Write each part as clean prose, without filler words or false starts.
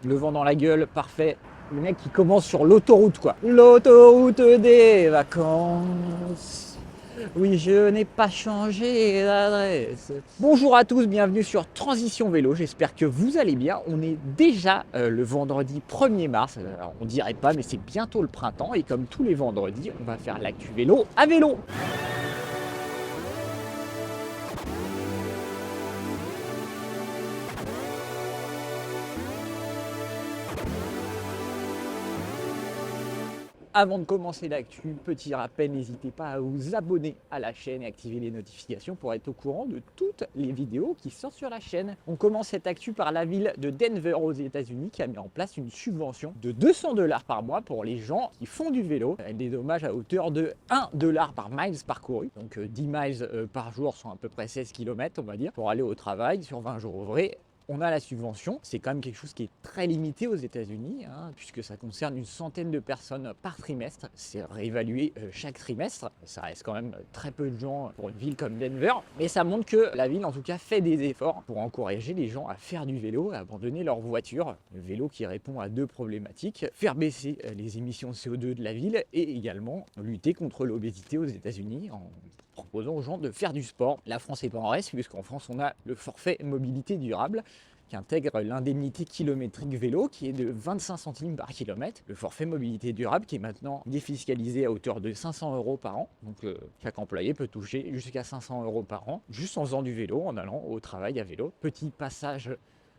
le vent dans la gueule, parfait. Le mec qui commence sur l'autoroute quoi. L'autoroute des vacances. Oui, je n'ai pas changé d'adresse. Bonjour à tous, bienvenue sur Transition Vélo. J'espère que vous allez bien. On est déjà le vendredi 1er mars. Alors, on dirait pas, mais c'est bientôt le printemps. Et comme tous les vendredis, on va faire l'actu vélo à vélo. Avant de commencer l'actu, petit rappel, n'hésitez pas à vous abonner à la chaîne et activer les notifications pour être au courant de toutes les vidéos qui sortent sur la chaîne. On commence cette actu par la ville de Denver aux États-Unis qui a mis en place une subvention de 200 $ par mois pour les gens qui font du vélo. Des dommages à hauteur de 1 $ par miles parcouru. Donc 10 miles par jour sont à peu près 16 km, on va dire, pour aller au travail sur 20 jours ouvrés. On a la subvention, c'est quand même quelque chose qui est très limité aux États-Unis, puisque ça concerne une centaine de personnes par trimestre. C'est réévalué chaque trimestre. Ça reste quand même très peu de gens pour une ville comme Denver, mais ça montre que la ville, en tout cas, fait des efforts pour encourager les gens à faire du vélo, à abandonner leur voiture. Le vélo qui répond à deux problématiques, faire baisser les émissions de CO2 de la ville et également lutter contre l'obésité aux États-Unis en proposant aux gens de faire du sport. La France n'est pas en reste, puisqu'en France, on a le forfait mobilité durable qui intègre l'indemnité kilométrique vélo qui est de 25 centimes par kilomètre. Le forfait mobilité durable qui est maintenant défiscalisé à hauteur de 500 € par an. Donc chaque employé peut toucher jusqu'à 500 € par an, juste en faisant du vélo, en allant au travail à vélo. Petit passage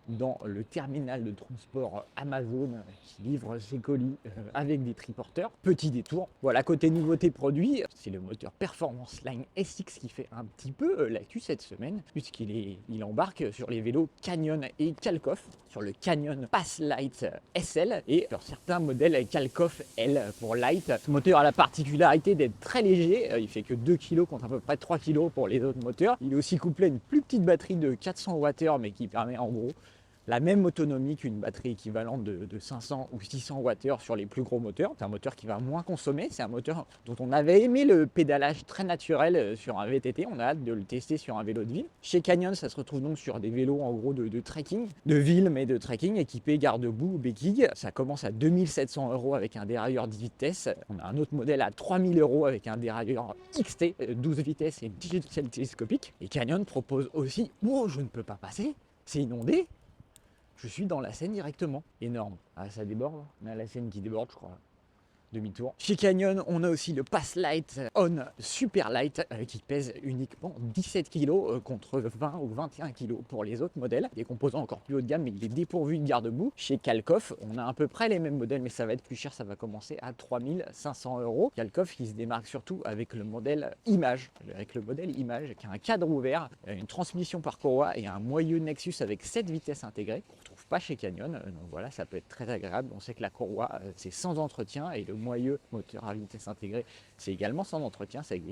dans le terminal de transport Amazon qui livre ses colis avec des triporteurs. Petit détour. Voilà, côté nouveauté produit, c'est le moteur Performance Line SX qui fait un petit peu l'actu cette semaine, puisqu'il embarque sur les vélos Canyon et Kalkoff, sur le Canyon Pass Light SL et sur certains modèles Kalkoff L pour Light. Ce moteur a la particularité d'être très léger, il fait que 2 kg contre à peu près 3 kg pour les autres moteurs. Il est aussi couplé à une plus petite batterie de 400 Wh mais qui permet en gros la même autonomie qu'une batterie équivalente de 500 ou 600 Wh sur les plus gros moteurs. C'est un moteur qui va moins consommer, c'est un moteur dont on avait aimé le pédalage très naturel sur un VTT, on a hâte de le tester sur un vélo de ville. Chez Canyon, ça se retrouve donc sur des vélos en gros de trekking, de ville mais de trekking, équipés garde-boue ou béquilles. Ça commence à 2700 € avec un dérailleur 10 vitesses. On a un autre modèle à 3000 € avec un dérailleur XT, 12 vitesses et digital télescopique. Et Canyon propose aussi, oh je ne peux pas passer, c'est inondé. Je suis dans la Seine directement. Énorme. Ah, ça déborde. On a la Seine qui déborde, je crois. Demi-tour. Chez Canyon, on a aussi le Pass Light On Super Light qui pèse uniquement 17 kg contre 20 ou 21 kg pour les autres modèles. Des composants encore plus haut de gamme, mais il est dépourvu de garde-boue. Chez Kalkoff, on a à peu près les mêmes modèles, mais ça va être plus cher. Ça va commencer à 3500 €. Kalkoff qui se démarque surtout avec le modèle Image, qui a un cadre ouvert, une transmission par courroie et un moyeu Nexus avec 7 vitesses intégrées qu'on retrouve pas chez Canyon. Donc voilà, ça peut être très agréable. On sait que la courroie, c'est sans entretien et le moyeu moteur à vitesse intégrée, c'est également sans entretien. C'est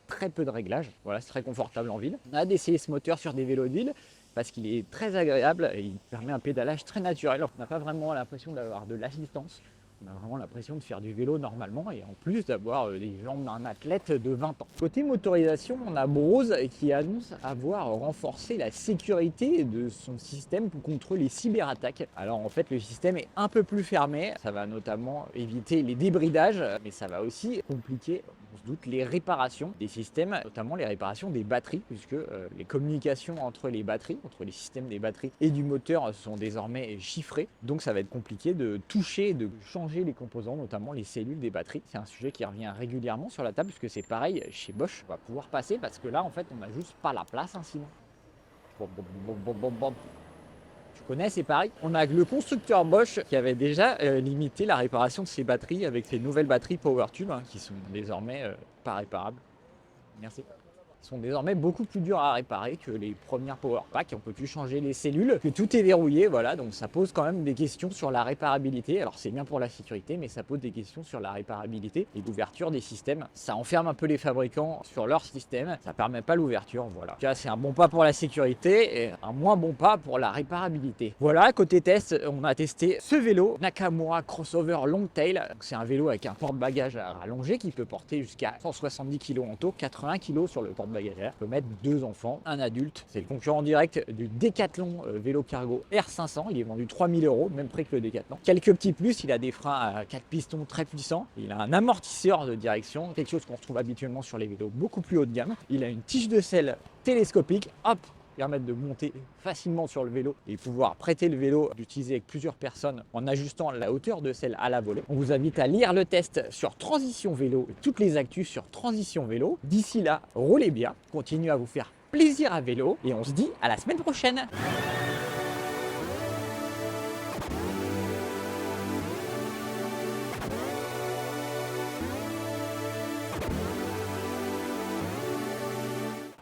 très peu de réglages. Voilà, c'est très confortable en ville. On a d'essayer ce moteur sur des vélos de ville parce qu'il est très agréable et il permet un pédalage très naturel. On n'a pas vraiment l'impression d'avoir de l'assistance. On a vraiment l'impression de faire du vélo normalement et en plus d'avoir les jambes d'un athlète de 20 ans. Côté motorisation, on a Brose qui annonce avoir renforcé la sécurité de son système contre les cyberattaques. Alors en fait, le système est un peu plus fermé. Ça va notamment éviter les débridages, mais ça va aussi compliquer, on se doute, les réparations des systèmes, notamment les réparations des batteries, puisque les communications entre les batteries, entre les systèmes des batteries et du moteur sont désormais chiffrées. Donc ça va être compliqué de toucher, de changer les composants, notamment les cellules des batteries. C'est un sujet qui revient régulièrement sur la table, puisque c'est pareil chez Bosch. On va pouvoir passer parce que là, en fait, on n'a juste pas la place, sinon. Tu connais, c'est pareil. On a le constructeur Bosch qui avait déjà limité la réparation de ses batteries avec ses nouvelles batteries PowerTube, qui sont désormais pas réparables. Merci. Sont désormais beaucoup plus durs à réparer que les premières Powerpack. On peut plus changer les cellules, que tout est verrouillé, voilà, donc ça pose quand même des questions sur la réparabilité. Alors c'est bien pour la sécurité, mais ça pose des questions sur la réparabilité et l'ouverture des systèmes. Ça enferme un peu les fabricants sur leur système, ça permet pas l'ouverture, voilà. Là, c'est un bon pas pour la sécurité et un moins bon pas pour la réparabilité. Voilà, côté test, on a testé ce vélo Nakamura Crossover Longtail. C'est un vélo avec un porte-bagages allongé qui peut porter jusqu'à 170 kg en taux, 80 kg sur le porte-bagages porte-bagages. On peut mettre 2 enfants, un adulte. C'est le concurrent direct du Decathlon vélo cargo R500. Il est vendu 3 000 €, même prix que le Decathlon. Quelques petits plus, il a des freins à 4 pistons très puissants. Il a un amortisseur de direction, quelque chose qu'on retrouve habituellement sur les vélos beaucoup plus haut de gamme. Il a une tige de selle télescopique, hop, permettre de monter facilement sur le vélo et pouvoir prêter le vélo, d'utiliser avec plusieurs personnes en ajustant la hauteur de selle à la volée. On vous invite à lire le test sur Transition Vélo et toutes les actus sur Transition Vélo. D'ici là, roulez bien, continuez à vous faire plaisir à vélo et on se dit à la semaine prochaine.